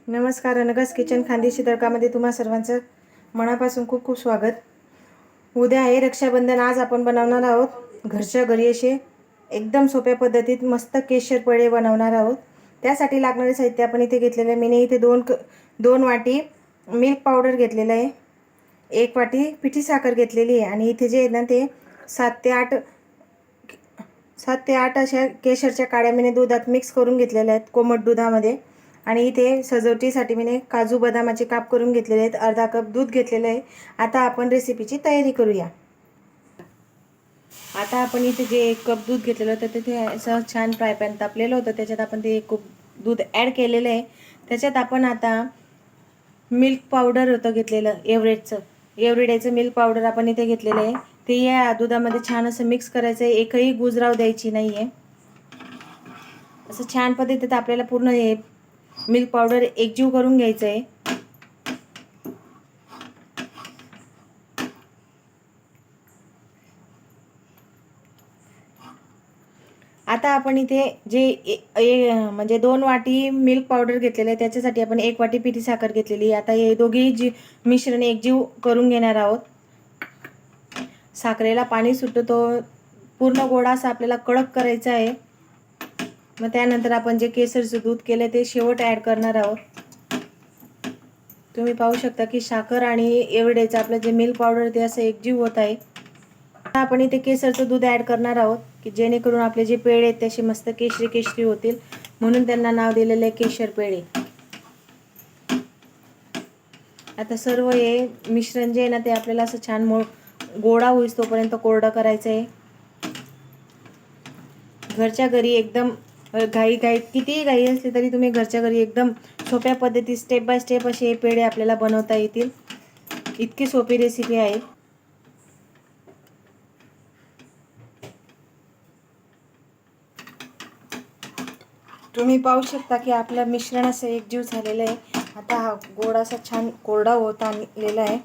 नमस्कार. अनघास किचन खानदेशी तडकामध्ये तुम्हा सर्वांचं मनापासून खूप खूप स्वागत. उद्या आहे रक्षाबंधन. आज आपण बनवणार आहोत घरच्या घरी असे एकदम सोप्या पद्धतीत मस्त केशर पेढे बनवणार आहोत. त्यासाठी लागणारे साहित्य आपण इथे घेतलेले आहे. मी इथे दोन वाटी मिल्क पावडर घेतलेलं आहे, 1 वाटी पिठी साखर घेतलेली आहे आणि इथे जे आहे ना ते 7 ते 8 अशा केशरच्या काड्या मी दुधात मिक्स करून घेतलेल्या आहेत, कोमट दुधामध्ये. आणि इथे सजावटीसाठी मी काजू बदामाचे काप करून घेतलेले आहेत. अर्धा कप दूध घेतलेलं आहे. आता आपण रेसिपीची तयारी करूया. आता आपण इथे जे 1 कप दूध घेतलेलं होतं तिथे असं छान फ्राय पॅन तापलेलं होतं, त्याच्यात आपण ते 1 कप दूध ॲड केलेलं आहे. त्याच्यात आपण आता मिल्क पावडर होतं घेतलेलं, एव्हरीडेचं मिल्क पावडर आपण इथे घेतलेलं आहे. ते या दुधामध्ये छान असं मिक्स करायचं आहे. एकही गुजराव द्यायची नाही आहे. असं छान पद्धतीत आपल्याला पूर्ण हे मिल्क पावडर एकजीव करून घ्यायचं आहे. आता आपण इथे जे म्हणजे 2 वाटी मिल्क पावडर घेतलेलं आहे, त्याच्यासाठी आपण 1 वाटी पिठी साखर घेतलेली. आता हे दोघेही जी मिश्रण एकजीव करून घेणार आहोत. साखरेला पाणी सुटतो, तो पूर्ण गोडा असा आपल्याला कडक करायचा आहे. मग त्यानंतर आपण जे केसरचं दूध केलं ते शेवट ॲड करणार आहोत. तुम्ही पाहू शकता की साखर आणि एवढेच आपलं जे मिल्क पावडर ते असं एकजीव होत आहे. आता आपण इथे केसरचं दूध ॲड करणार आहोत की जेणेकरून आपले जे पेढे आहेत त्याचे मस्त केशरी केशरी होतील, म्हणून त्यांना नाव दिलेलं आहे केशर पेढे. आता सर्व हे मिश्रण जे आहे ना ते आपल्याला असं छान गोडा होईस तोपर्यंत कोरडं करायचं आहे. घरच्या घरी एकदम कितीही घाई असली तरी तुम्ही घरच्या घरी एकदम सोप्या पद्धतीत स्टेप बाय स्टेप असे हे पेढे आपल्याला बनवता येतील. इतकी सोपी रेसिपी आहे. तुम्ही पाहू शकता की आपलं मिश्रण असं एकजीव झालेलं आहे. आता हा गोड असा छान कोरडा होत आलेला आहे.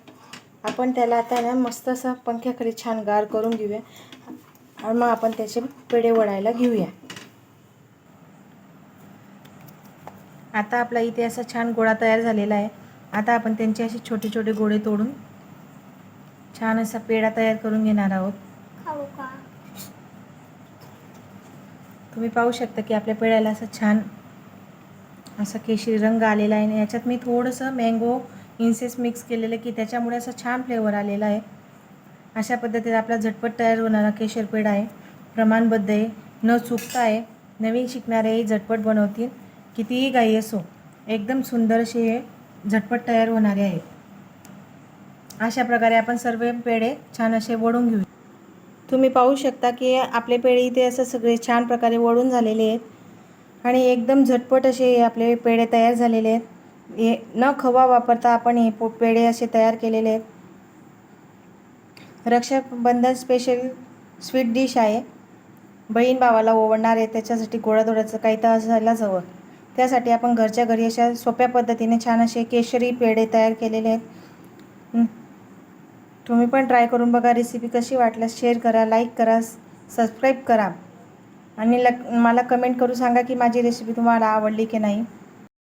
आपण त्याला आता ना मस्त असं पंख्याखाली छान गार करून घेऊया आणि मग आपण त्याचे पेढे वळायला घेऊया. आता आपला इथे असा छान गोळा तयार झालेला आहे. आता आपण त्यांचे असे छोटे छोटे गोळे तोडून छान असा पेढा तयार करून घेणार आहोत. तुम्ही पाहू शकता की आपल्या पेढ्याला असं छान असा केशरी रंग आलेला आहे. याच्यात मी थोडंसं मँगो इन्सेस मिक्स केलेलं की त्याच्यामुळे असं छान फ्लेवर आलेला आहे. अशा पद्धतीने आपला झटपट तयार होणारा केशर पेढा आहे. प्रमाणबद्ध आहे, न चुकता आहे. नवीन शिकणारेही झटपट बनवतील. कितीही घाई असो, एकदम सुंदर असे हे झटपट तयार होणारे आहेत. अशा प्रकारे आपण सर्व पेढे छान असे वळून घेऊ. तुम्ही पाहू शकता की आपले पेढे इथे असं सगळे छान प्रकारे वळून झालेले आहेत आणि एकदम झटपट असे आपले पेढे तयार झालेले आहेत. हे न खवा वापरता आपण हे पेढे असे तयार केलेले आहेत. रक्षाबंधन स्पेशल स्वीट डिश आहे. बहीण भावाला ओवाळणार आहे, त्याच्यासाठी गोडाधोडाचं काही तर असायलाच हवं. त्यासाठी आपण घरच्या घरी अशा सोप्या पद्धतीने छान असे केशरी पेढे तयार केलेले आहेत. तुम्ही पण ट्राय करून बघा. रेसिपी कशी वाटल्यास शेअर करा, लाईक करा, सबस्क्राईब करा आणि मला कमेंट करून सांगा की माझी रेसिपी तुम्हाला आवडली की नाही.